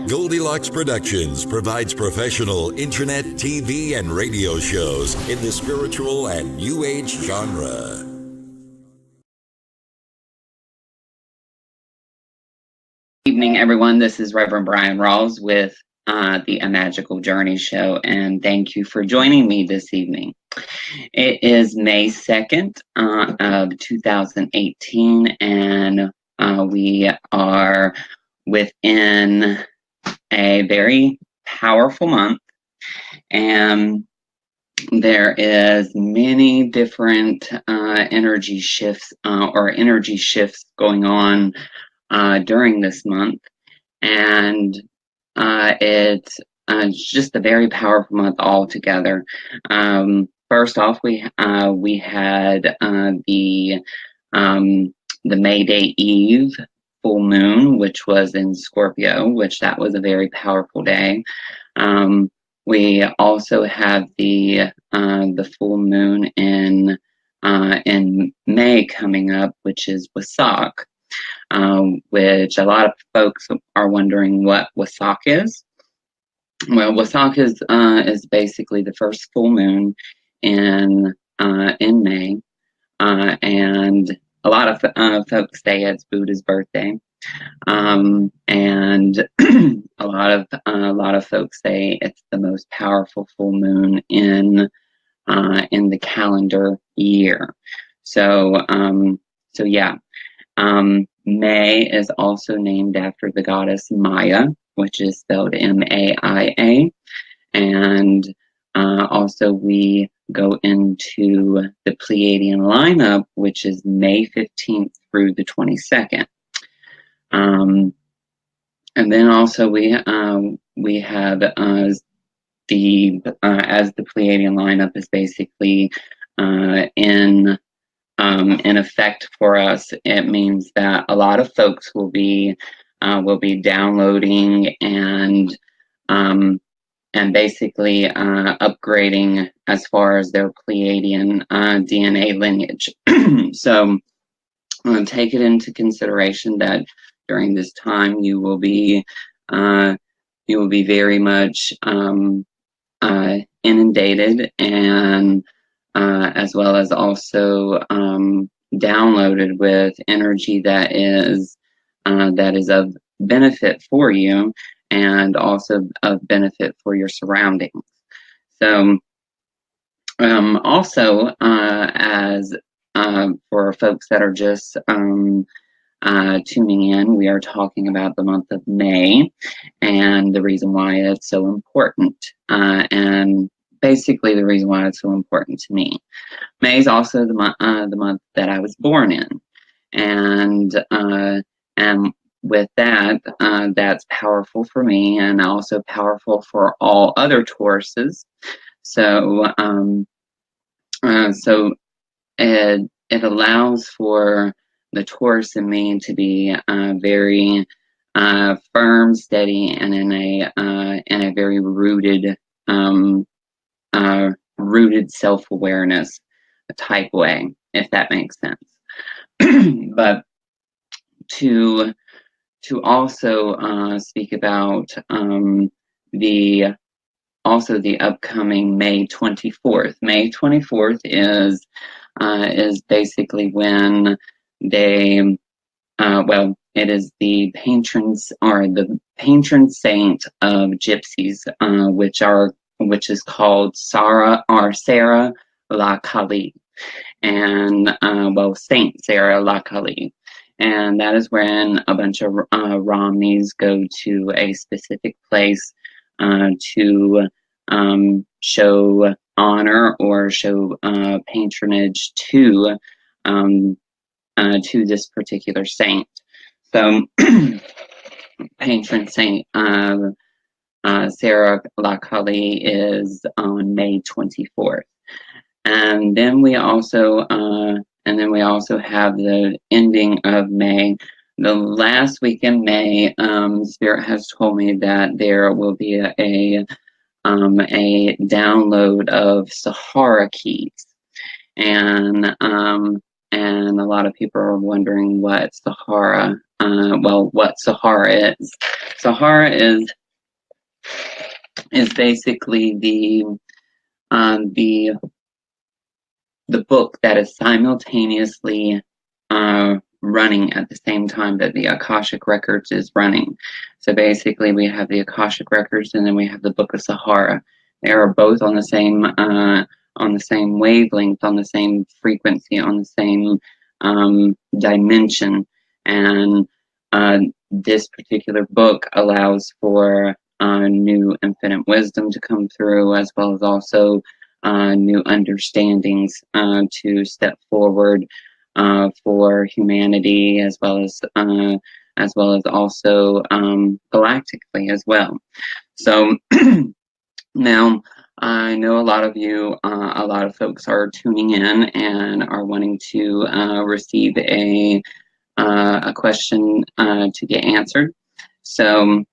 Goldilocks Productions provides professional internet, TV, and radio shows in the spiritual and New Age genre. Good evening, everyone. This is Reverend Bryan Rawls with the A Magical Journey Show, and thank you for joining me this evening. It is May 2nd of 2018, and we are within a very powerful month, and there is many different energy shifts going on during this month, and it's just a very powerful month altogether. First off, we had the May Day Eve full moon, which was in Scorpio, which that was a very powerful day. We also have the full moon in May coming up, which is Wasak, which a lot of folks are wondering what Wasak is. Well, Wasak is basically the first full moon in May, and a lot of folks say it's Buddha's birthday, and a lot of folks say it's the most powerful full moon in the calendar year. So yeah. May is also named after the goddess Maya, which is spelled M-A-I-A, and also we go into the Pleiadian lineup, which is May 15th through the 22nd. And then also we have as the Pleiadian lineup is basically in effect for us. It means that a lot of folks will be downloading and basically upgrading as far as their Pleiadian DNA lineage. So take it into consideration that during this time you will be very much inundated and as well as also downloaded with energy that is of benefit for you and also of benefit for your surroundings. So also as for folks that are just tuning in, we are talking about the month of May and the reason why it's so important, and basically the reason why it's so important to me. May is also the month that I was born in, and with that, that's powerful for me and also powerful for all other Tauruses. So it allows for the Taurus in me to be very firm, steady, and in a very rooted self-awareness type way, if that makes sense. But to also speak about the upcoming May 24th. May 24th is basically when they it is the patrons or the patron saint of gypsies, which is called Sarah La Kali, and Saint Sarah La Kali. And that is when a bunch of Romneys go to a specific place to show honor or show patronage to this particular saint. So, patron saint Sarah La Kali is on May 24th, and then we also have the ending of May. The last week in May, Spirit has told me that there will be a download of Sahara keys, and a lot of people are wondering what Sahara is. Sahara is is basically the book that is simultaneously running at the same time that the Akashic Records is running. So basically, we have the Akashic Records, and then we have the Book of Sahara. They are both on the same wavelength, on the same frequency, on the same dimension, and this particular book allows for new infinite wisdom to come through, as well as also new understandings to step forward for humanity, as well as also galactically as well. So now I know a lot of you, a lot of folks are tuning in and are wanting to receive a question to get answered. So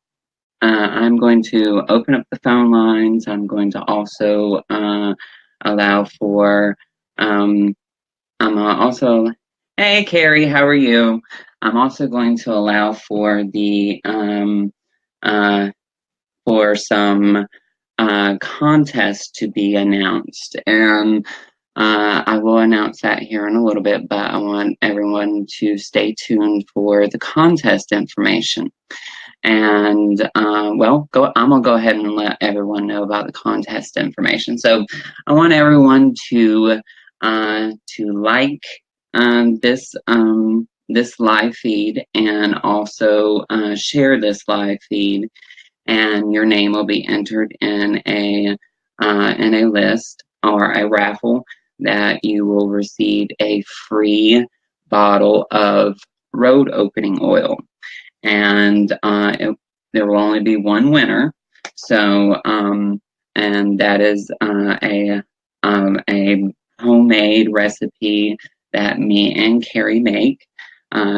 I'm going to open up the phone lines. I'm going to also allow for, I'm also, hey Carrie, how are you? I'm also going to allow for the, for some contest to be announced. And I will announce that here in a little bit, but I want everyone to stay tuned for the contest information. And well, I'm gonna go ahead and let everyone know about the contest information. So I want everyone to like this live feed, and also share this live feed, and your name will be entered in a list or a raffle that you will receive a free bottle of road opening oil. And there will only be one winner. So, and that is a homemade recipe that me and Carrie make.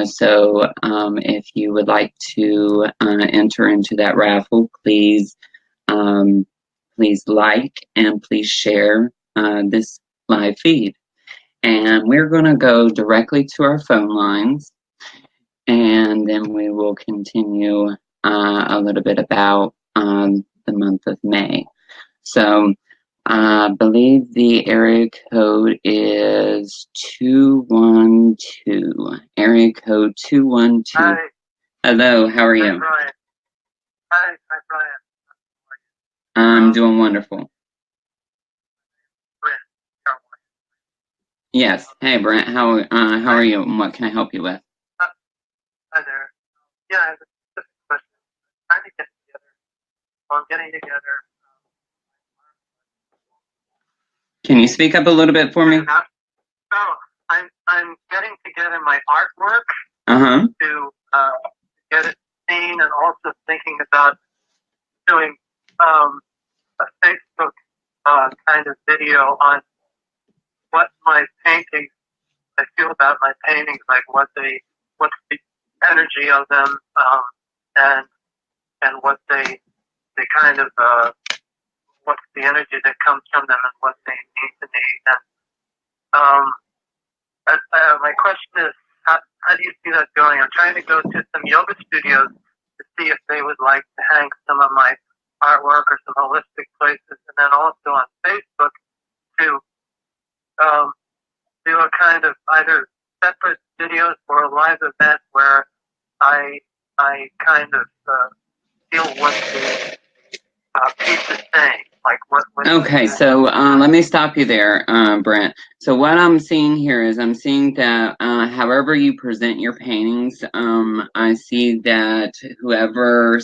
So, if you would like to enter into that raffle, please, please like and please share this live feed. And we're going to go directly to our phone lines, and then we will continue a little bit about the month of May. So I believe the area code is 212. Area code 212. Hi. Hello, how are you? Hi, Bryan. Hi, Bryan. I'm doing wonderful. Brent, how are Yes. Hey, Brent. How are you? And what can I help you with? Hi there. Yeah, I have a specific question. I'm trying to get together. Well, I'm getting together. Can you speak up a little bit for me? So I'm getting together my artwork to get it seen, and also thinking about doing a Facebook kind of video on what my paintings, I feel about my paintings, like what's the energy of them, and what they kind of what's the energy that comes from them and what they mean to me. And my question is, how do you see that going? I'm trying to go to some yoga studios to see if they would like to hang some of my artwork or some holistic places, and then also on Facebook to do a kind of either separate videos or a live event where I kind of feel what the piece is saying. Like what Okay, so let me stop you there, Brent. So what I'm seeing here is I'm seeing that however you present your paintings, I see that whoever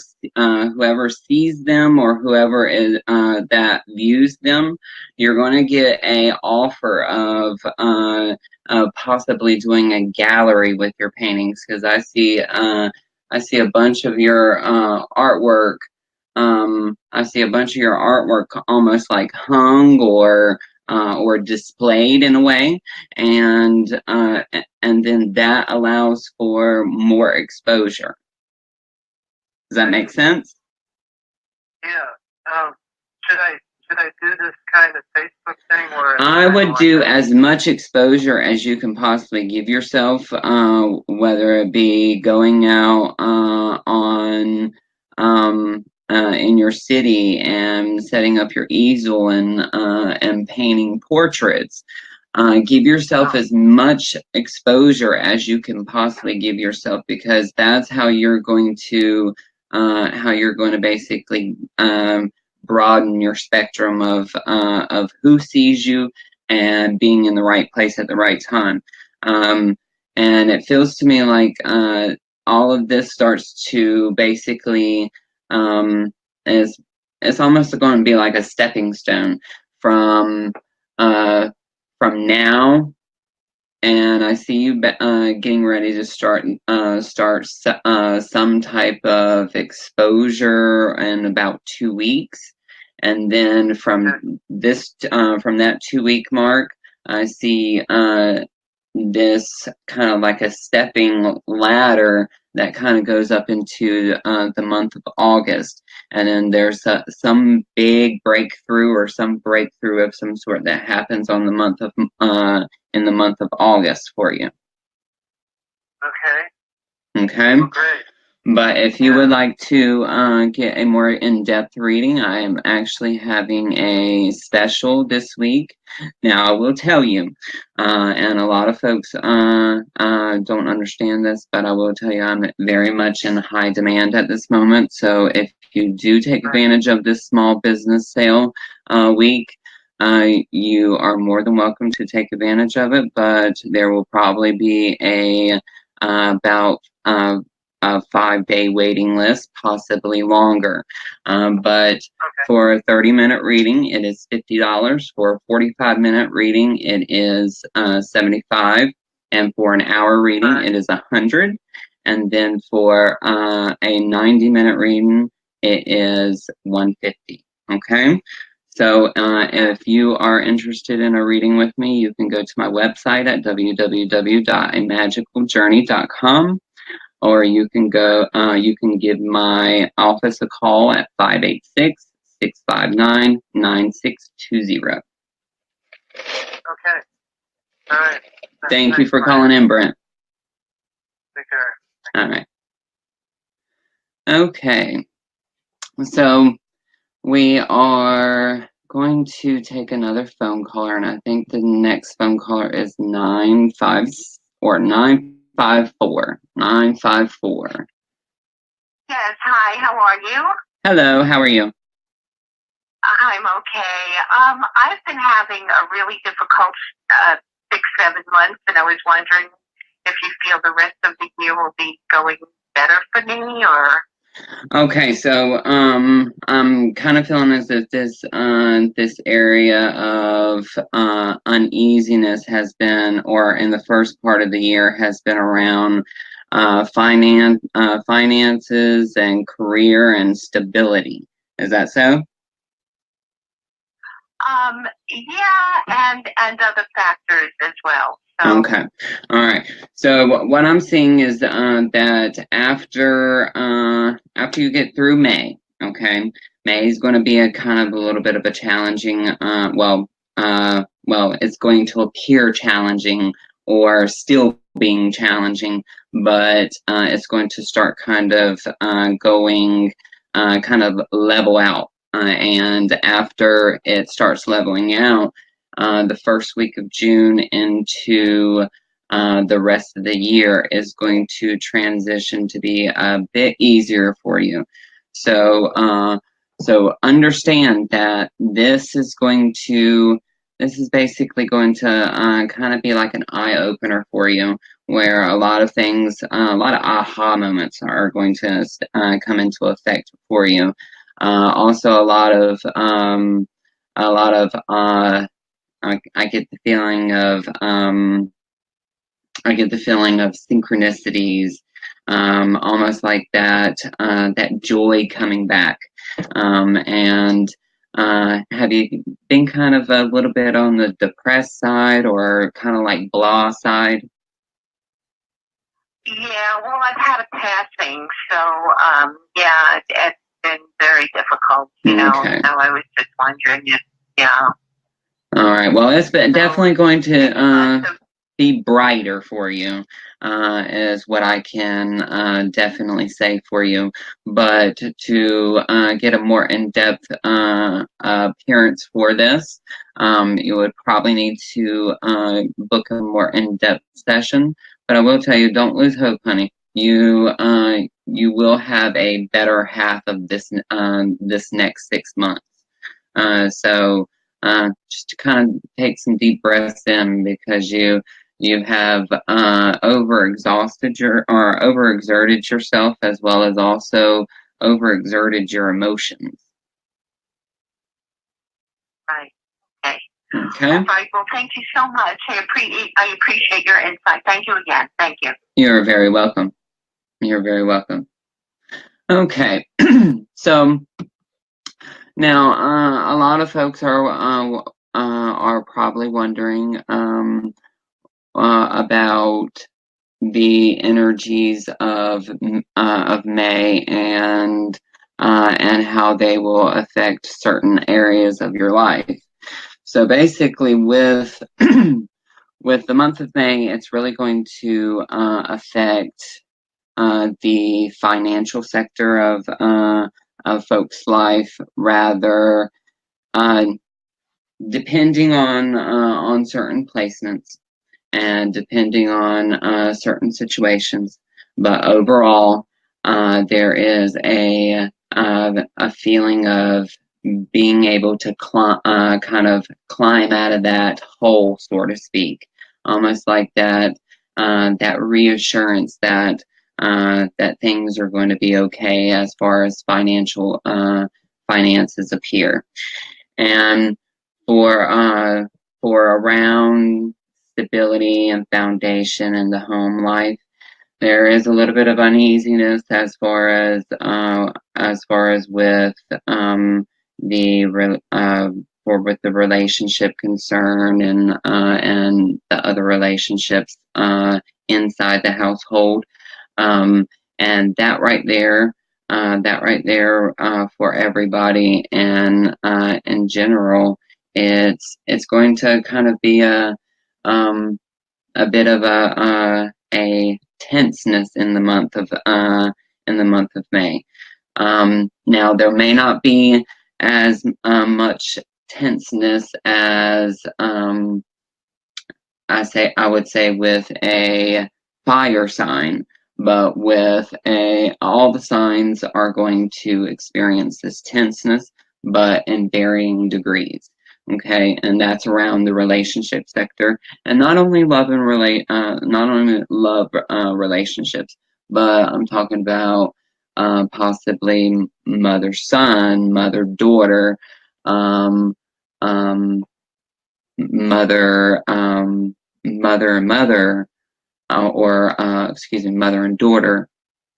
sees them, or whoever is that views them, you're going to get a offer of possibly doing a gallery with your paintings, because I see a bunch of your artwork. I see a bunch of your artwork almost like hung or displayed in a way, and then that allows for more exposure. Does that make sense? Yeah. Should I do this kind of Facebook thing, or I would do as much exposure as you can possibly give yourself, whether it be going out on in your city and setting up your easel and painting portraits. Give yourself as much exposure as you can possibly give yourself, because that's how you're going to basically broaden your spectrum of who sees you and being in the right place at the right time. And it feels to me like all of this starts to basically it's almost going to be like a stepping stone from now, and I see you getting ready to start some type of exposure in about 2 weeks, and then from that 2 week mark, I see this kind of like a stepping ladder that kind of goes up into the month of August, and then there's some big breakthrough or some breakthrough of some sort that happens on the month of in the month of August for you. Okay. Okay. Oh, great. But if you would like to get a more in-depth reading, I am actually having a special this week. Now, I will tell you, and a lot of folks don't understand this, but I will tell you I'm very much in high demand at this moment. So if you do take advantage of this small business sale week, you are more than welcome to take advantage of it, but there will probably be about a 5-day waiting list, possibly longer. But for a 30-minute reading, it is $50. For a 45-minute reading, it is $75. And for an hour reading, it is $100. And then for a 90-minute reading, it is $150. Okay? So if you are interested in a reading with me, you can go to my website at www.amagicaljourney.com. Or you can give my office a call at 586-659-9620. Okay. All right. Thank you for calling in, Brent. Take care. All right. Okay. So we are going to take another phone caller, and I think the next phone caller is 954. 954. Yes, hi, how are you? Hello, how are you? I'm okay. I've been having a really difficult 6-7 months, and I was wondering if you feel the rest of the year will be going better for me, or... Okay, so I'm kind of feeling as if this area of uneasiness has been, or in the first part of the year, has been around finances and career and stability. Is that so? Yeah, and other factors as well. So. Okay. All right. So what I'm seeing is that after you get through May, okay, May is going to be a kind of a little bit of a challenging. It's going to appear challenging or still being challenging, but it's going to start kind of going kind of level out. And after it starts leveling out, the first week of June into the rest of the year is going to transition to be a bit easier for you. So understand that this is basically going to kind of be like an eye opener for you, where a lot of things, a lot of aha moments are going to come into effect for you. Also, a lot of I get the feeling of synchronicities, almost like that joy coming back. And have you been kind of a little bit on the depressed side, or kind of like blah side? Yeah, well, I've had a passing, so yeah, it's been very difficult, you know. Okay. So I was just wondering if, yeah. All right. Well, it's definitely going to be brighter for you. is what I can definitely say for you. But to get a more in-depth appearance for this, you would probably need to book a more in-depth session. But I will tell you, don't lose hope, honey. You will have a better half of this this next 6 months. So just to kind of take some deep breaths in, because you have overexerted yourself, as well as also overexerted your emotions. Right. Okay. Okay. All right. Well, thank you so much. I appreciate your insight. Thank you again. Thank you. You're very welcome. You're very welcome. Okay. So now a lot of folks are probably wondering about the energies of May and how they will affect certain areas of your life. So basically, with with the month of May, it's really going to affect the financial sector of folks' life, rather depending on certain placements and depending on certain situations. But overall, there is a feeling of being able to kind of climb out of that hole, so to speak, almost like that that reassurance that that things are going to be okay as far as finances appear. And for around stability and foundation in the home life, there is a little bit of uneasiness as far as with with the relationship concern and the other relationships inside the household, and that right there for everybody, and in general, it's going to kind of be a bit of a tenseness in the month of May. Now there may not be as much tenseness as I would say with a fire sign, but with all the signs are going to experience this tenseness, but in varying degrees. Okay, and that's around the relationship sector, and not only love relationships, but I'm talking about possibly mother-son, mother-daughter, mother and mother, or excuse me, mother and daughter,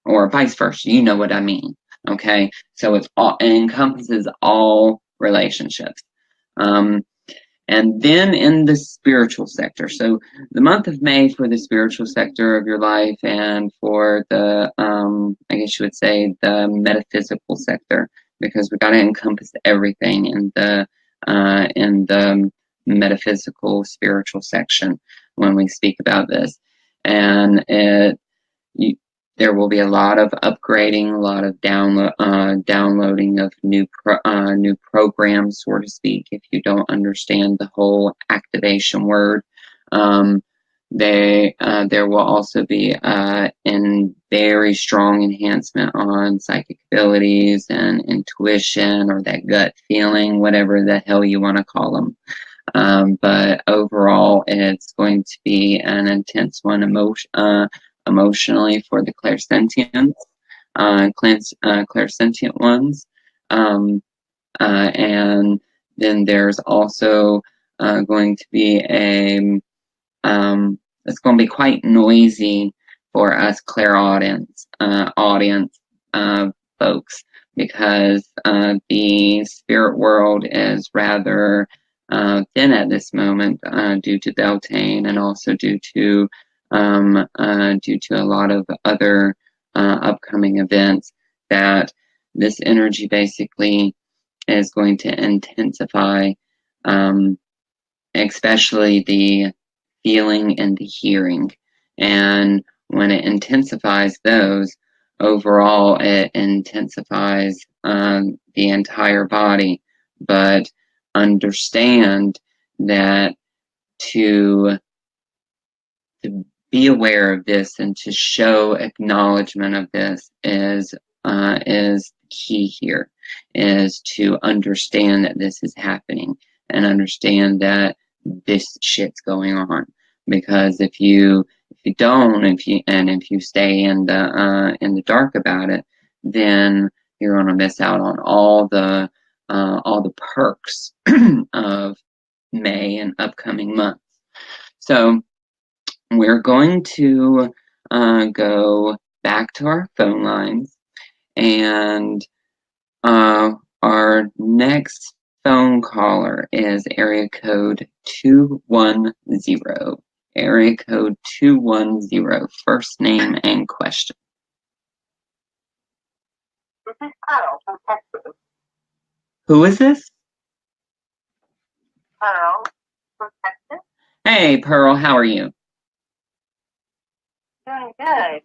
or vice versa. You know what I mean. Okay, so it encompasses all relationships. And then in the spiritual sector, so the month of May for the spiritual sector of your life, and for the I guess you would say the metaphysical sector, because we got to encompass everything in the metaphysical spiritual section when we speak about this. And there will be a lot of upgrading, a lot of downloading of new programs, so to speak. If you don't understand the whole activation word, there will also be in very strong enhancement on psychic abilities and intuition, or that gut feeling, whatever the hell you want to call them. But overall, it's going to be an intense one emotionally for the clairsentient ones. And then there's also going to be it's going to be quite noisy for us clairaudience folks, because the spirit world is rather thin at this moment, due to Beltane, and also due to a lot of other upcoming events, that this energy basically is going to intensify, especially the feeling and the hearing. And when it intensifies those, overall it intensifies the entire body. But understand that to be aware of this and to show acknowledgement of this is key here, is to understand that this is happening and understand that this shit's going on. Because if you don't, if you stay in the dark about it, then you're gonna miss out on all the perks of May and upcoming months. So we're going to go back to our phone lines, and our next phone caller is area code 210. Area code 210, first name and question. This is Pearl from Texas. Who is this? Pearl from Texas. Hey, Pearl, how are you? Doing good.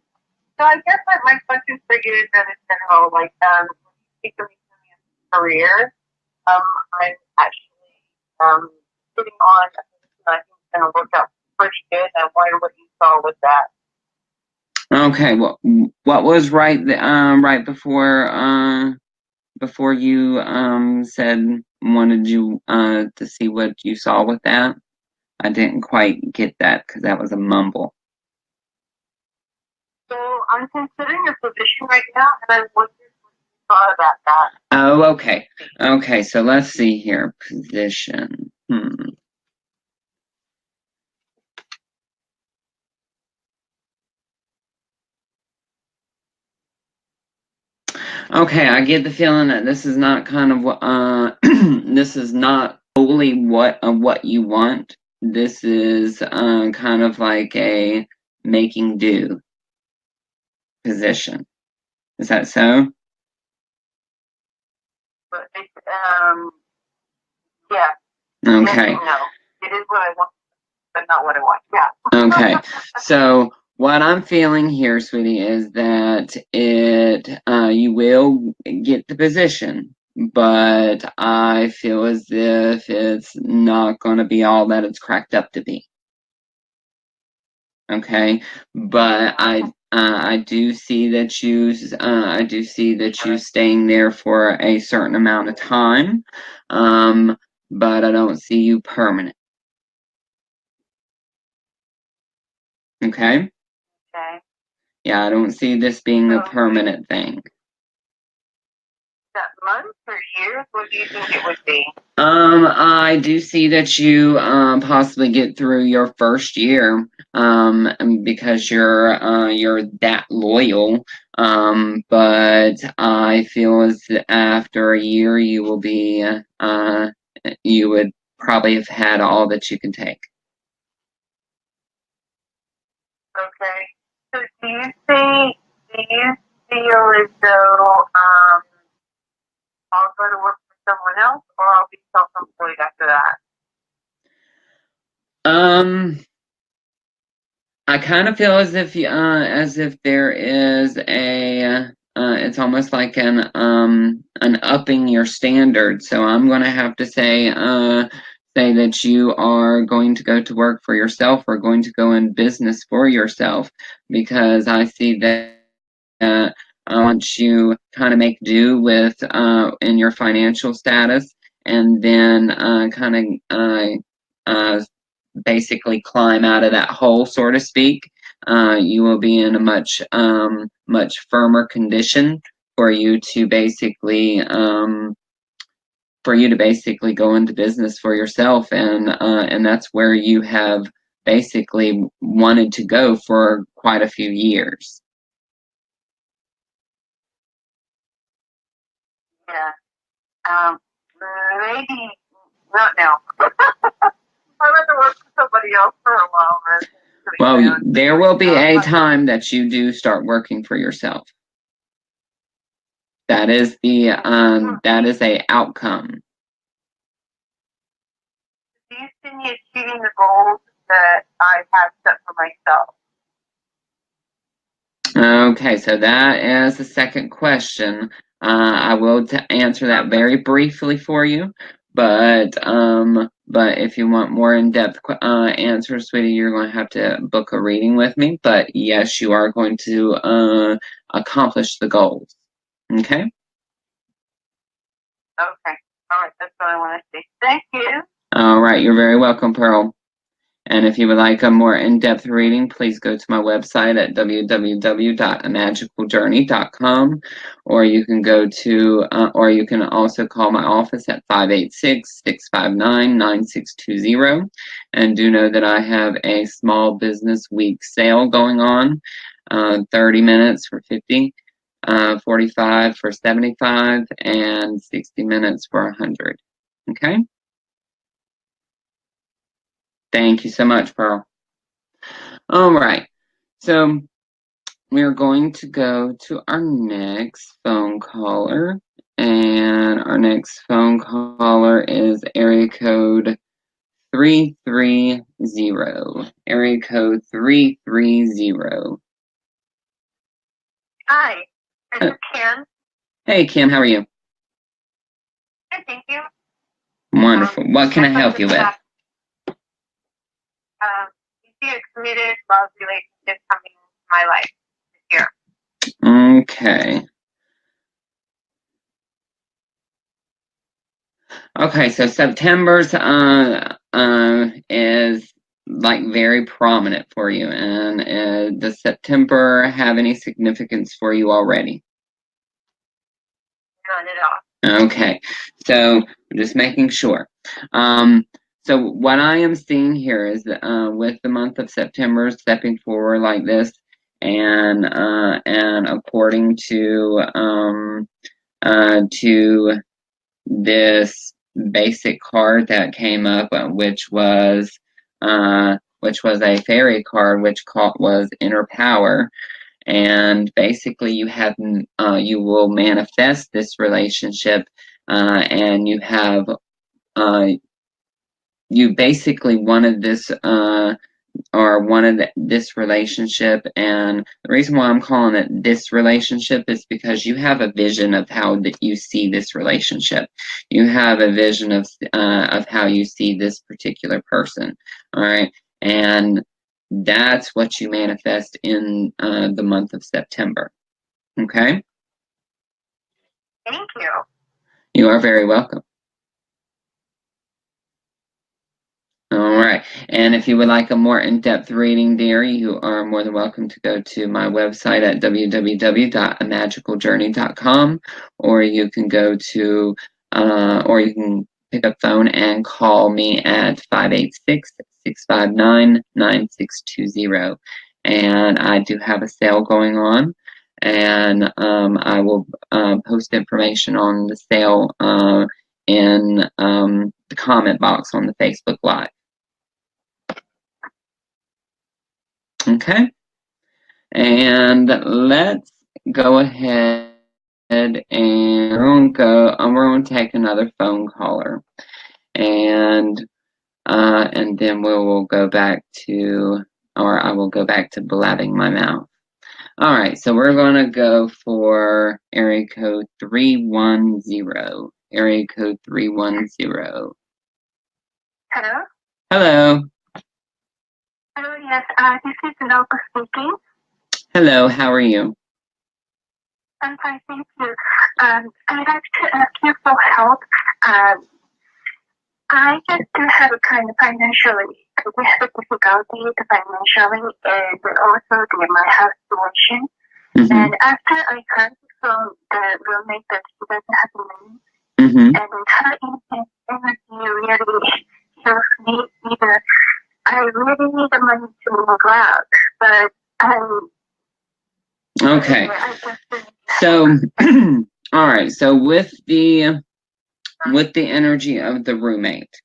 So I guess my question for you is that in general, like, when you speak of me career, I'm actually sitting on a position I think is going to work out pretty good. I wonder what you saw with that. Okay, well, what was right before you said wanted you to see what you saw with that? I didn't quite get that because that was a mumble. So I'm considering a position right now, and I wondered what you thought about that. Oh, okay. Okay, so let's see here. Position. Okay, I get the feeling that this is not kind of this is not fully what you want. This is kind of like a making do position. Is that so? But yeah. Okay. No, it is what I want, but not what I want. Yeah. Okay. So what I'm feeling here, sweetie, is that you will get the position, but I feel as if it's not going to be all that it's cracked up to be. Okay, but I do see that you staying there for a certain amount of time, but I don't see you permanent. Okay. Okay. Yeah, I don't see this being a permanent thing. That months or years? What do you think it would be? I do see that you possibly get through your first year, because you're that loyal. But I feel as after a year you will be you would probably have had all that you can take. Okay. So do you feel as though I'll go to work for someone else, or I'll be self-employed after that? I kind of feel as if there is a it's almost like an upping your standard. So I'm going to have to say that you are going to go to work for yourself or going to go in business for yourself, because I see that once you kind of make do with in your financial status, and then kind of basically climb out of that hole, so to speak, you will be in a much firmer condition for you to basically go into business for yourself, and that's where you have basically wanted to go for quite a few years. Yeah. Maybe not now. I'd rather work for somebody else for a while. Well, there will be a time that you do start working for yourself. That is a outcome. Do you see me achieving the goals that I have set for myself? Okay, so that is the second question. I will answer that very briefly for you, but if you want more in-depth answers, sweetie, you're going to have to book a reading with me. But yes, you are going to accomplish the goals. Okay? Okay. All right. That's what I want to say. Thank you. All right. You're very welcome, Pearl. And if you would like a more in-depth reading, please go to my website at www.amagicaljourney.com, or you can go to, or you can also call my office at 586-659-9620. And do know that I have a small business week sale going on, 30 minutes for $50, 45 for $75, and 60 minutes for $100. Okay? Thank you so much, Pearl. All right, so we're going to go to our next phone caller, and our next phone caller is area code 330. Area code 330. Hi. This is Kim. Hey, Kim, how are you? Good, thank you. Wonderful. What can I help you with? You see a committed love relationship coming into my life this year. Okay. Okay, so September's is like very prominent for you, and does September have any significance for you already? None at all. Okay, so just making sure. So what I am seeing here is that with the month of September stepping forward like this, and according to this basic card that came up, which was a fairy card, which was inner power. And basically you have you will manifest this relationship, and you have you basically wanted this this relationship. And the reason why I'm calling it this relationship is because you have a vision of how that you see this relationship. You have a vision of how you see this particular person. All right, and that's what you manifest in the month of September. Okay? Thank you. You are very welcome. All right, and if you would like a more in-depth reading, dear, you are more than welcome to go to my website at www.amagicaljourney.com, or you can go to, or you can pick up phone and call me at 586-659-9620. And I do have a sale going on, and I will post information on the sale in the comment box on the Facebook Live. Okay, and let's go ahead and we're going to take another phone caller, and then we will go back to, or I will go back to blabbing my mouth. All right, so we're going to go for area code 310. Area code 310. Hello? Hello. Hello, yes. This is Loco speaking. Hello, how are you? I'm fine, thank you. I'd like to ask you for help. I just do have a kind of financially, we have a difficulty financially, and also my health situation. Mm-hmm. And after I heard from the roommate that she doesn't have money, Mm-hmm. and her energy really shows me either I really need the money to move out, but okay. So, all right. So with the energy of the roommate,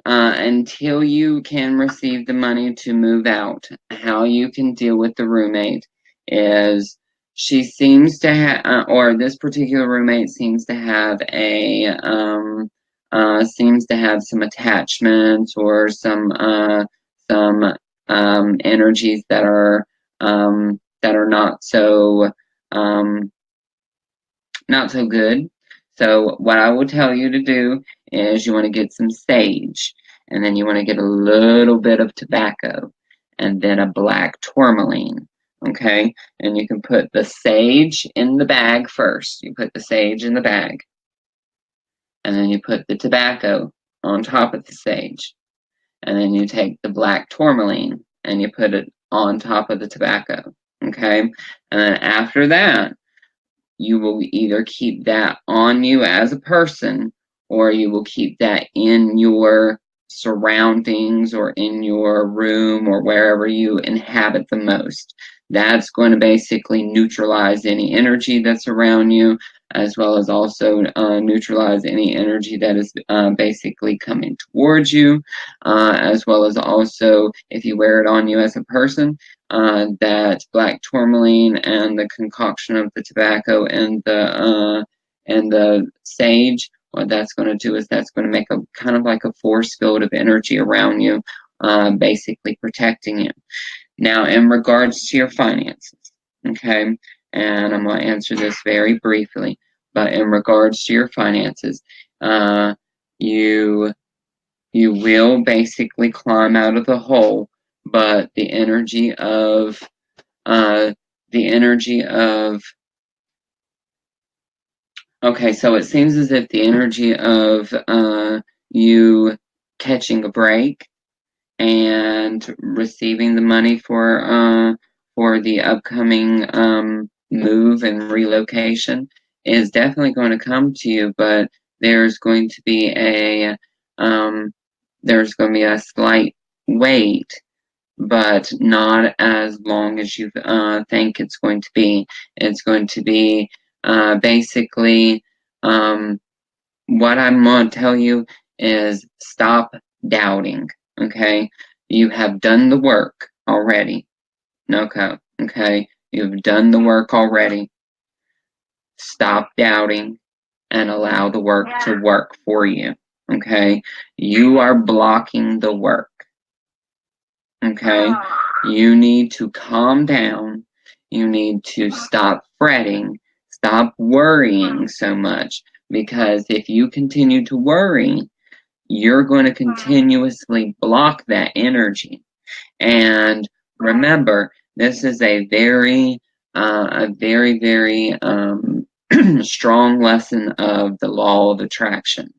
until you can receive the money to move out, how you can deal with the roommate is she seems to have, or this particular roommate seems to have some attachments or some energies that are that are not so good. So what I will tell you to do is you want to get some sage, and then you want to get a little bit of tobacco, and then a black tourmaline. Okay, and you can put the sage in the bag first. You put the sage in the bag, and then you put the tobacco on top of the sage, and then you take the black tourmaline and you put it on top of the tobacco. Okay, and then after that, you will either keep that on you as a person, or you will keep that in your surroundings or in your room or wherever you inhabit the most. That's going to basically neutralize any energy that's around you, as well as also neutralize any energy that is basically coming towards you, as well as also, if you wear it on you as a person, that black tourmaline and the concoction of the tobacco and the sage, what that's going to do is that's going to make a kind of like a force field of energy around you, basically protecting you. Now, in regards to your finances, okay, and I'm going to answer this very briefly, but in regards to your finances, you will basically climb out of the hole, but the energy of okay, so it seems as if the energy of you catching a break and receiving the money for the upcoming move and relocation is definitely going to come to you, but there's going to be a slight wait, but not as long as you think it's going to be. It's going to be basically what I'm going to tell you is stop doubting. Okay, you have done the work already. Okay, you've done the work already. Stop doubting and allow the work to work for you. Okay, you are blocking the work. Okay, you need to calm down. You need to stop fretting, stop worrying so much, because if you continue to worry, you're going to continuously block that energy. And remember, this is a very strong lesson of the law of attraction,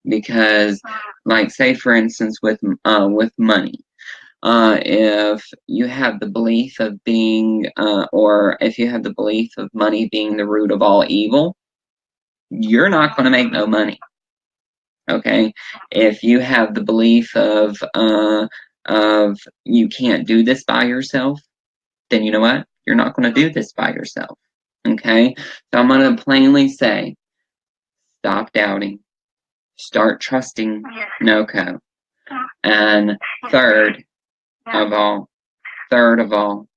because, like, say for instance, with money, if you have the belief of being, or if you have the belief of money being the root of all evil, you're not going to make no money. Okay, if you have the belief of you can't do this by yourself, then you know what? You're not going to do this by yourself. Okay, so I'm going to plainly say, stop doubting, start trusting NoCo, and third of all,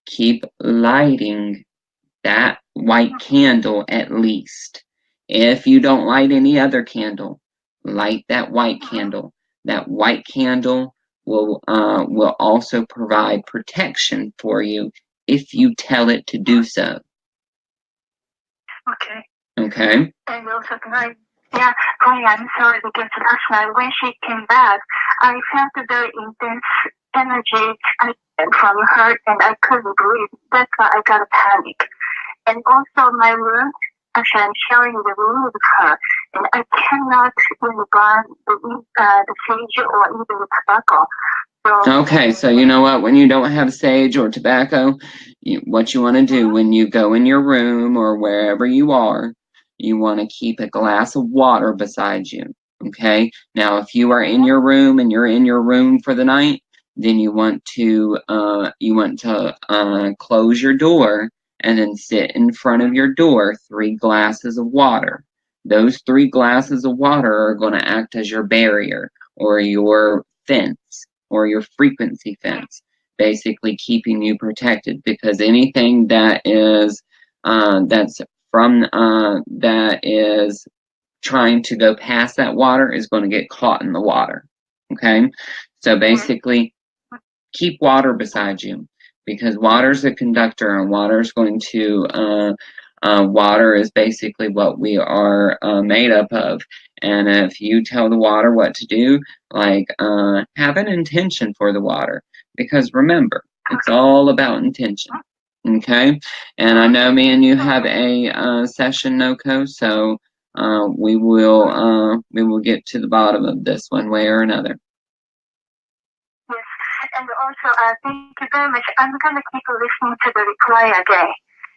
keep lighting that white candle at least. If you don't light any other candle, light that white candle. That white candle will also provide protection for you if you tell it to do so. Okay. And also tonight, Bryan, I'm sorry because last night when she came back, I felt a very intense energy from her, and I couldn't breathe. That's why I got a panic. And also my room, actually I'm sharing the room with her, and I cannot even burn the sage or even the tobacco. Okay, so you know what? When you don't have sage or tobacco, what you want to do when you go in your room or wherever you are, you want to keep a glass of water beside you. Okay? Now, if you are in your room and you're in your room for the night, then you want to close your door and then sit in front of your door 3 glasses of water. Those 3 glasses of water are going to act as your barrier or your fence or your frequency fence, basically keeping you protected, because anything that is that is trying to go past that water is going to get caught in the water. Okay, so basically keep water beside you. because water's a conductor, and water's going to, water is basically what we are made up of. And if you tell the water what to do, like, have an intention for the water, because remember, it's all about intention. Okay, and I know me and you have a session, Noko, so we will get to the bottom of this one way or another. Yes, and also thank you very much. I'm gonna keep listening to the replay again,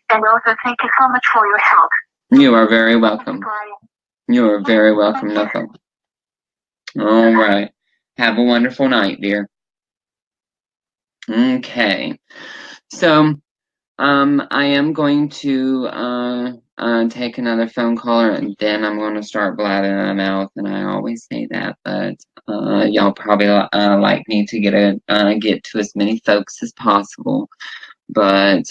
and also thank you so much for your help. You are very welcome. You are very welcome, Noko. All right, have a wonderful night, dear. Okay, so I am going to take another phone caller, and then I'm going to start blabbing my mouth, and I always say that, but y'all probably like me to get to as many folks as possible. But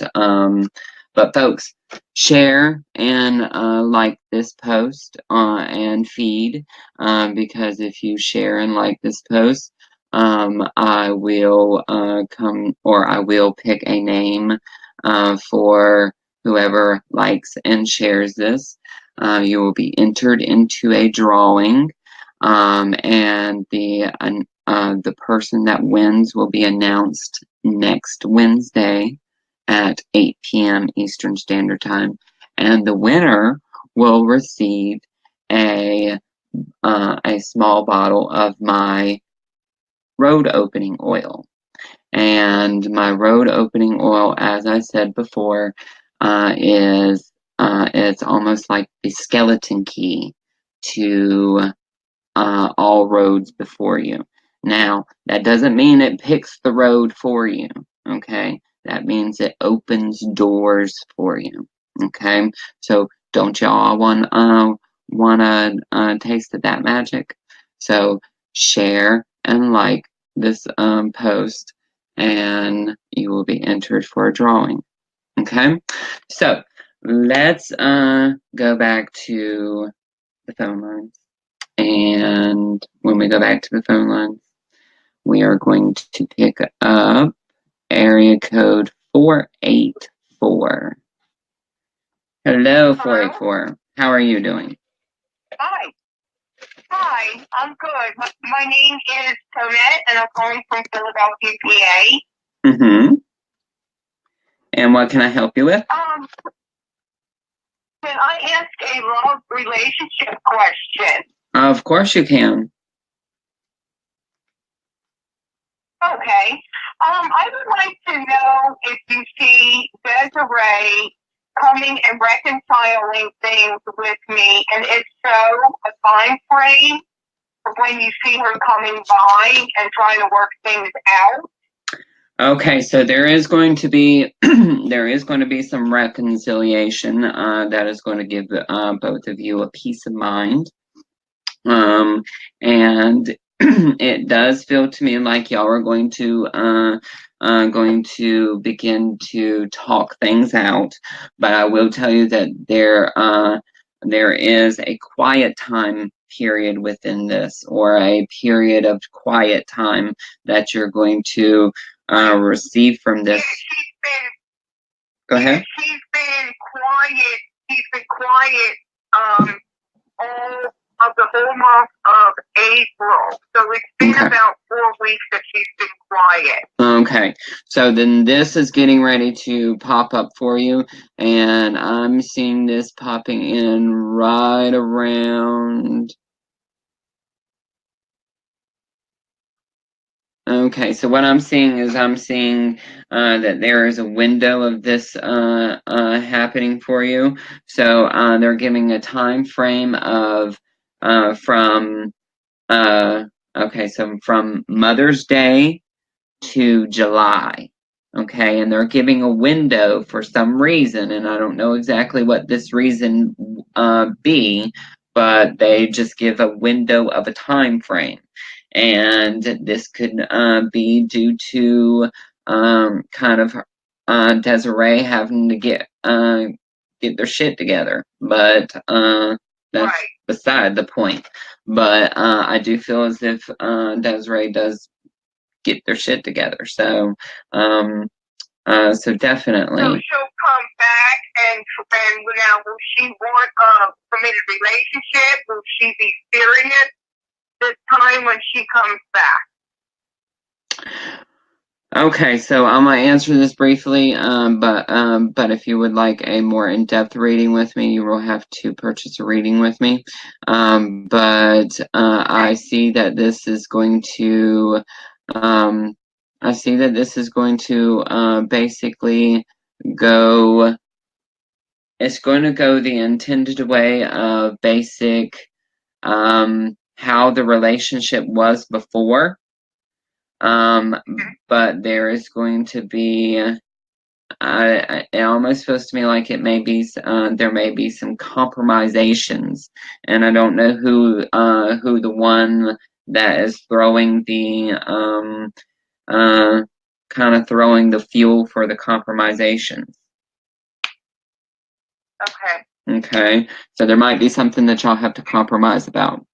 folks, share and like this post and feed, because if you share and like this post, I will I will pick a name for whoever likes and shares this. You will be entered into a drawing, and the person that wins will be announced next Wednesday at 8 p.m. Eastern Standard Time, and the winner will receive a small bottle of my road opening oil. And my road opening oil, as I said before, is it's almost like the skeleton key to all roads before you. Now, that doesn't mean it picks the road for you, okay? That means it opens doors for you, okay? So don't y'all wanna taste of that magic? So share and like this post, and you will be entered for a drawing. Okay, so let's go back to the phone lines, and when we go back to the phone lines, we are going to pick up area code 484. Hello, 484. How are you doing? Hi. Hi, I'm good. My name is Tonette, and I'm calling from Philadelphia, PA. Mm-hmm. And what can I help you with? Can I ask a love relationship question? Of course you can. Okay. I would like to know if you see Desiree coming and reconciling things with me, and if so, a time frame for when you see her coming by and trying to work things out. Okay, so there is going to be some reconciliation that is going to give both of you a peace of mind, and it does feel to me like y'all are going to begin to talk things out. But I will tell you that there is a quiet time period within this, or a period of quiet time that you're going to receive from this. Go ahead. She's been quiet all of the whole month of April. So it's been about 4 weeks that she's been quiet. Okay, so then this is getting ready to pop up for you, and I'm seeing this popping in right around. Okay, so what I'm seeing is that there is a window of this happening for you. So they're giving a time frame of from Mother's Day to July. Okay, and they're giving a window for some reason, and I don't know exactly what this reason be, but they just give a window of a time frame. And this could be due to kind of Desiree having to get their shit together, but that's beside the point. But I do feel as if Desiree does get their shit together. So So definitely. So she'll come back, and now will she want a committed relationship? Will she be serious this time when she comes back? Okay, so I'm gonna answer this briefly, but if you would like a more in-depth reading with me, you will have to purchase a reading with me. I see that this is going to, basically go. It's going to go the intended way of how the relationship was before. But there is going to be, it almost feels to me like it may be, there may be some compromisations, and I don't know who the one that is throwing the, kind of throwing the fuel for the compromisations. Okay. Okay, so there might be something that y'all have to compromise about.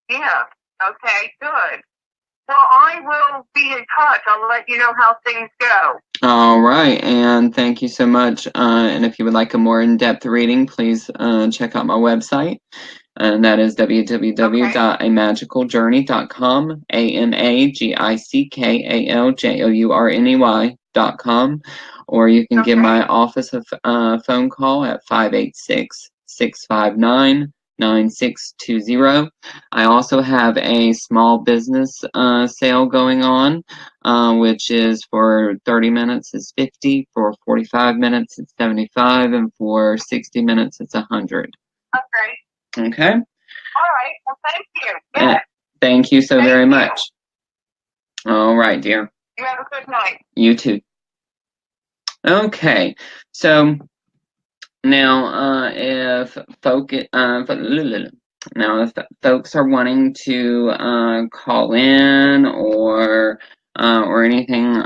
Yeah. Okay, good. Well, I will be in touch. I'll let you know how things go. All right, and thank you so much. And if you would like a more in-depth reading, please check out my website, and that is www.amagicaljourney.com, AMAGICKALJOURNEY.com, or you can give my office a phone call at 586-659-9620. I also have a small business sale going on, which is for 30 minutes is $50, for 45 minutes it's $75, and for 60 minutes it's $100. Okay. Okay? All right. Well, thank you. Yeah. Thank you so very much. All right, dear. You have a good night. You too. Okay, so now if folks are wanting to call in or anything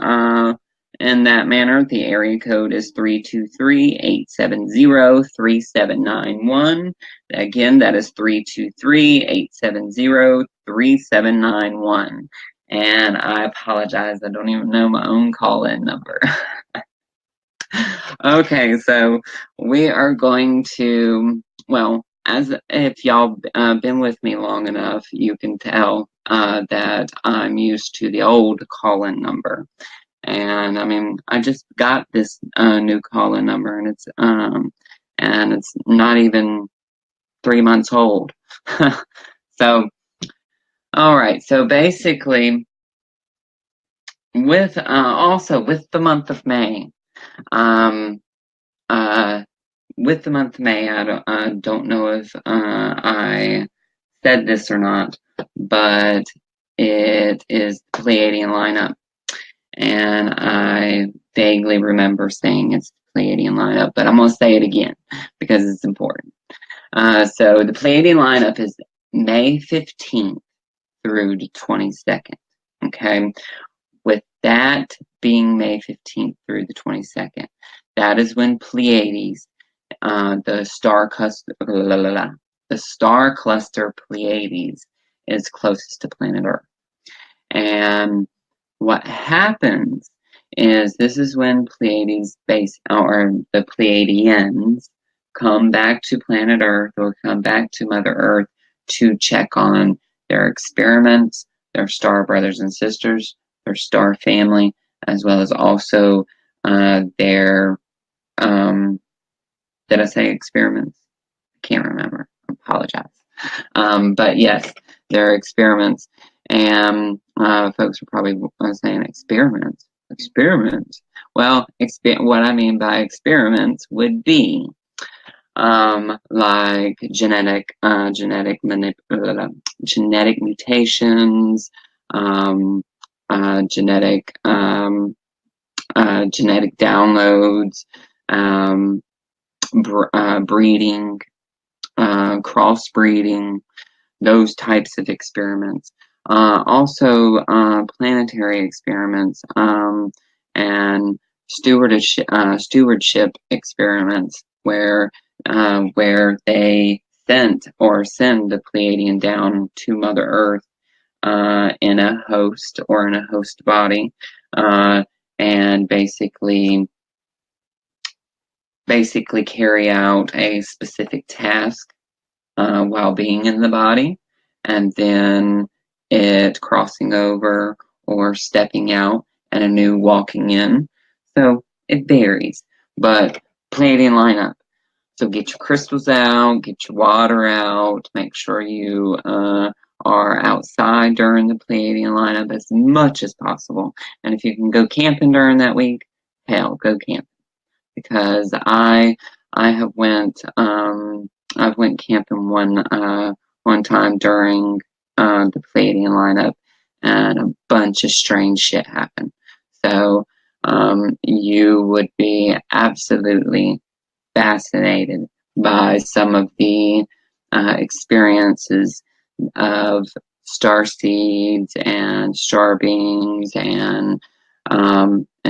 in that manner, the area code is 323-870-3791. Again, that is 323-870-3791. And I apologize, I don't even know my own call-in number. Okay, so we are going to, well, as if y'all been with me long enough, you can tell that I'm used to the old call-in number. And I mean, I just got this new call-in number, and it's not even 3 months old. So, all right. So basically, with also with the month of May, with the month of May, I don't know if I said this or not, but it is the Pleiadian lineup. And I vaguely remember saying it's the Pleiadian lineup, but I'm going to say it again because it's important. So the Pleiadian lineup is May 15th through the 22nd. Okay? With that being May 15th through the 22nd, that is when Pleiades, the star cluster Pleiades is closest to planet Earth. And what happens is this is when Pleiades or the Pleiadians come back to planet Earth or come back to Mother Earth to check on their experiments, their star brothers and sisters, their star family, as well as also their did I say experiments? I can't remember. I apologize. But yes, their experiments. And folks are probably saying experiments. Experiments. Well, what I mean by experiments would be like genetic mutations, genetic downloads, breeding, crossbreeding, those types of experiments. Also, planetary experiments and stewardship experiments, where they send the Pleiadian down to Mother Earth in a host or in a host body, and basically carry out a specific task while being in the body, and then it crossing over or stepping out and a new walking in. So it varies, but Pleiadian lineup. So get your crystals out, get your water out, make sure you are outside during the Pleiadian lineup as much as possible. And if you can go camping during that week, hell, go camping. Because I've went camping one time during the Pleiadian lineup, and a bunch of strange shit happened. So you would be absolutely fascinated by some of the experiences of star seeds and star beings and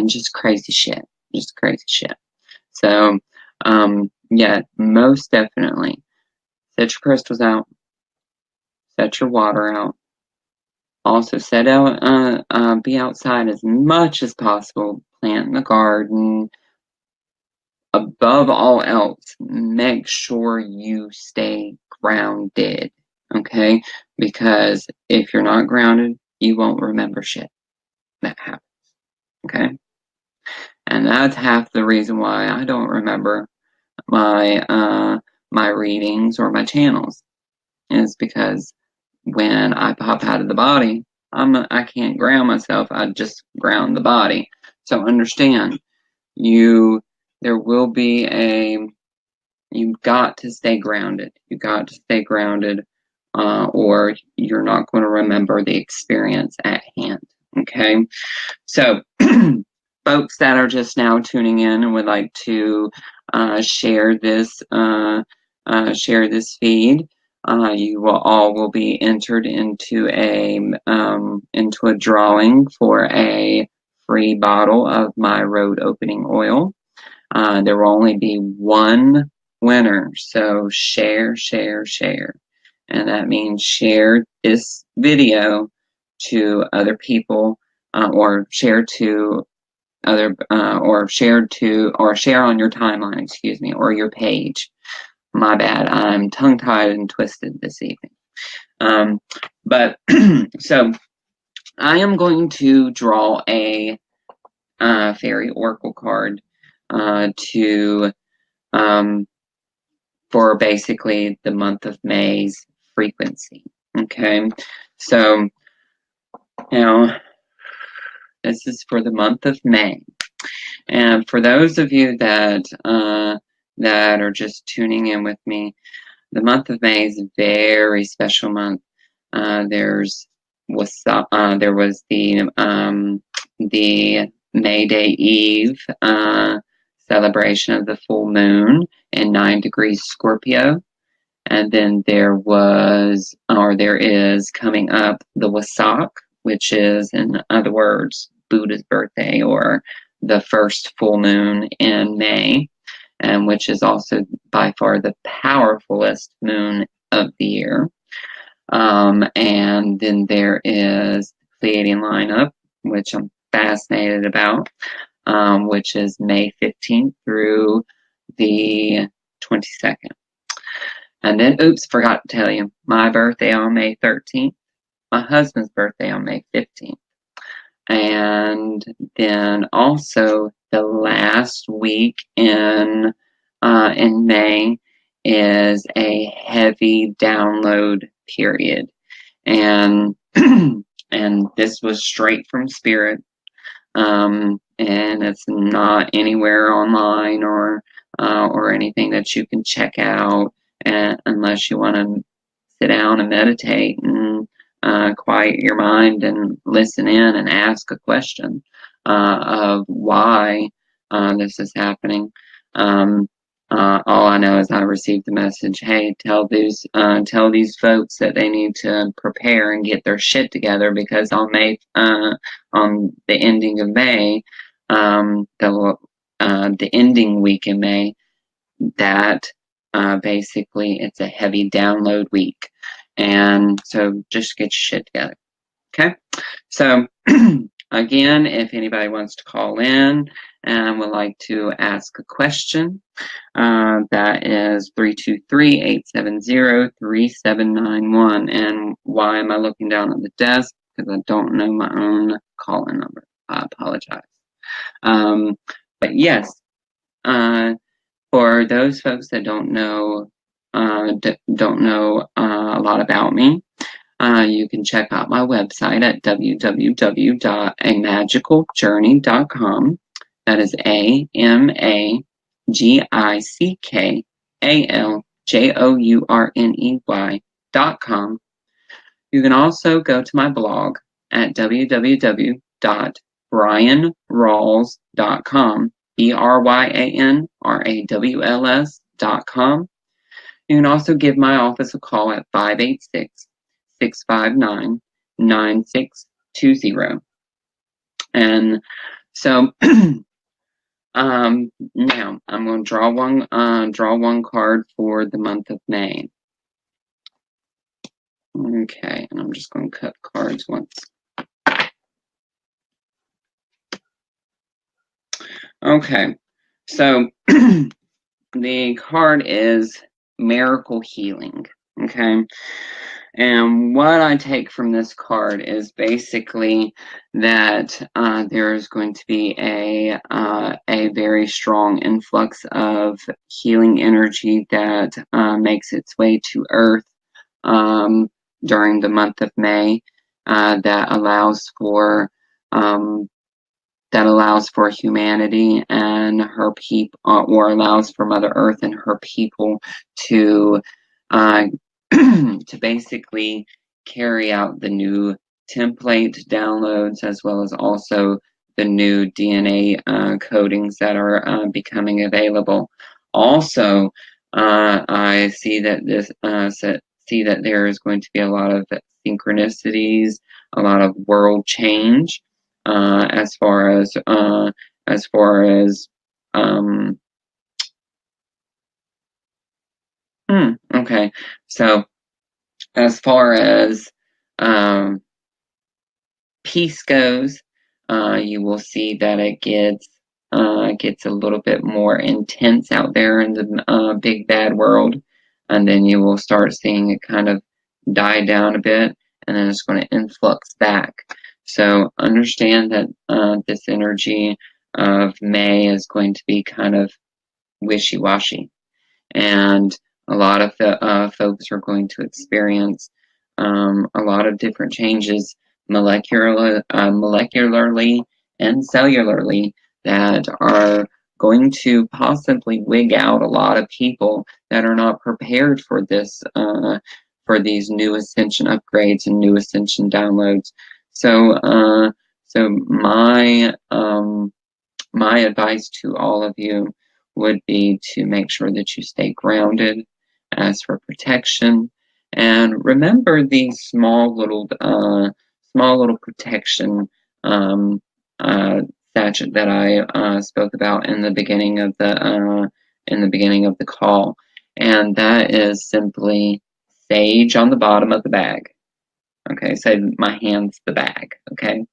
just crazy shit. Just crazy shit. So, yeah, most definitely. Set your crystals out. Set your water out. Also, be outside as much as possible. Plant in the garden. Above all else, make sure you stay grounded. Okay? Because if you're not grounded, you won't remember shit that happens. Okay? And that's half the reason why I don't remember my readings or my channels, is because when I pop out of the body, I can't ground myself. I just ground the body. So understand, you've got to stay grounded. You've got to stay grounded, or you're not going to remember the experience at hand. Okay, so. Folks that are just now tuning in and would like to share this feed, you will be entered into a drawing for a free bottle of my road opening oil. There will only be one winner, so share, and that means share this video to other people, or share on your timeline, excuse me, or your page. My bad, I'm tongue-tied and twisted this evening. But so I am going to draw a fairy oracle card for basically the month of May's frequency. Okay, so now this is for the month of May. And for those of you that are just tuning in with me, the month of May is a very special month. There was the May Day Eve celebration of the full moon in 9 degrees Scorpio, and then there is coming up the Wasak, which is, in other words, Buddha's birthday, or the first full moon in May, and which is also by far the powerfulest moon of the year. And then there is the Pleiadian lineup, which I'm fascinated about, which is May 15th through the 22nd. And then, oops, forgot to tell you, my birthday on May 13th, my husband's birthday on May 15th. And then also the last week in May is a heavy download period, and and this was straight from Spirit, and it's not anywhere online or anything that you can check out, unless you want to sit down and meditate and quiet your mind and listen in and ask a question of why this is happening. All I know is I received the message, hey, tell these folks that they need to prepare and get their shit together, because on the ending of May, the ending week in May, that basically it's a heavy download week. And so just get your shit together. Okay? So again, if anybody wants to call in and would like to ask a question, that is 323-870-3791. And why am I looking down at the desk? Because I don't know my own call-in number. I apologize. But yes, for those folks that don't know a lot about me, you can check out my website at www.amagicaljourney.com. That is AMAGICKALJOURNEY.com. You can also go to my blog at www.bryanrawls.com. BRYANRAWLS.com. You can also give my office a call at 586-659-9620. And so now I'm going to draw one card for the month of May. Okay, and I'm just going to cut cards once. Okay, so the card is Miracle Healing. Okay, and what I take from this card is basically that there is going to be a very strong influx of healing energy that makes its way to Earth during the month of May, that allows for humanity and her people, or allows for Mother Earth and her people to to basically carry out the new template downloads, as well as also the new DNA codings that are becoming available. Also, I see that there is going to be a lot of synchronicities, a lot of world change, as far as okay, so as far as peace goes, you will see that it gets a little bit more intense out there in the big bad world, and then you will start seeing it kind of die down a bit, and then it's going to influx back. So understand that this energy of May is going to be kind of wishy-washy, and a lot of the folks are going to experience a lot of different changes molecularly and cellularly that are going to possibly wig out a lot of people that are not prepared for this, for these new ascension upgrades and new ascension downloads. So my advice to all of you would be to make sure that you stay grounded, ask for protection, and remember these small little protection sachet that I spoke about in the beginning of the call, and that is simply sage on the bottom of the bag. Okay, so my hand's the bag. Okay,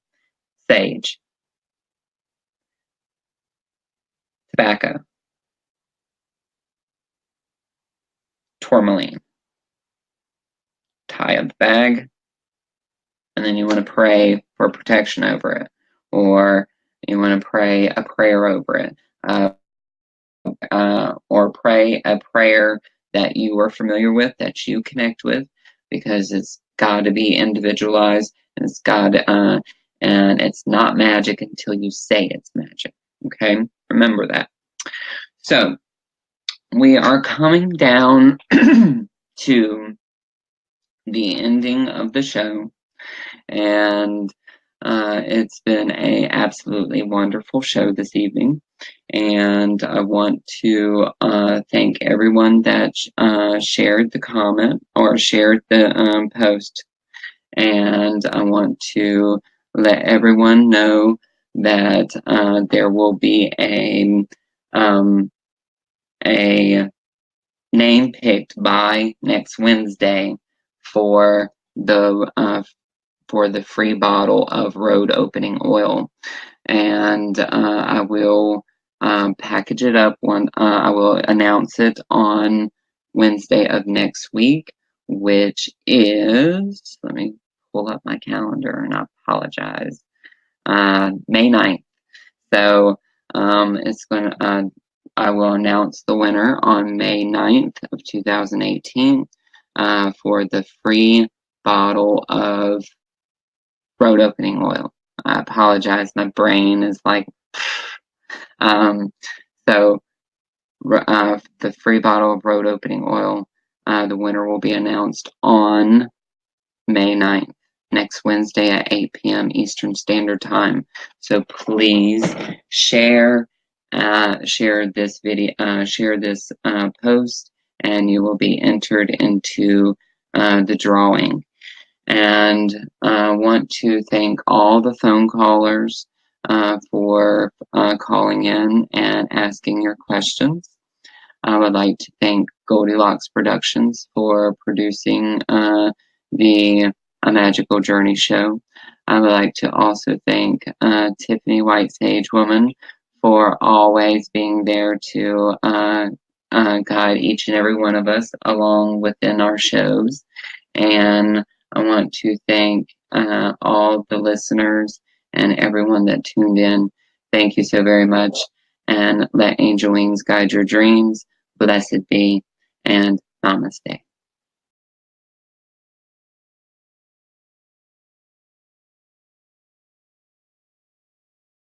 sage, tobacco, tourmaline. Tie up the bag, and then you want to pray for protection over it, or you want to pray a prayer over it, or pray a prayer that you are familiar with, that you connect with, because it's got to be individualized, and and it's not magic until you say it's magic. Okay, remember that. So we are coming down to the ending of the show, and it's been a absolutely wonderful show this evening, and I want to thank everyone that shared the comment or shared the post, and I want to let everyone know that there will be a name picked by next Wednesday for the for the free bottle of road opening oil. And I will package it up. I will announce it on Wednesday of next week, which is, let me pull up my calendar, and I apologize, May 9th. So I will announce the winner on May 9th of 2018 for the free bottle of road opening oil. I apologize, my brain is like, so the free bottle of road opening oil, the winner will be announced on May 9th, next Wednesday at 8 p.m. Eastern Standard Time. So please share this video, share this post, and you will be entered into the drawing. And I want to thank all the phone callers for calling in and asking your questions. I would like to thank Goldilocks Productions for producing the A Magical Journey show. I would like to also thank Tiffany White Sage Woman for always being there to guide each and every one of us along within our shows. And I want to thank all the listeners and everyone that tuned in. Thank you so very much. And let angel wings guide your dreams. Blessed be, and namaste.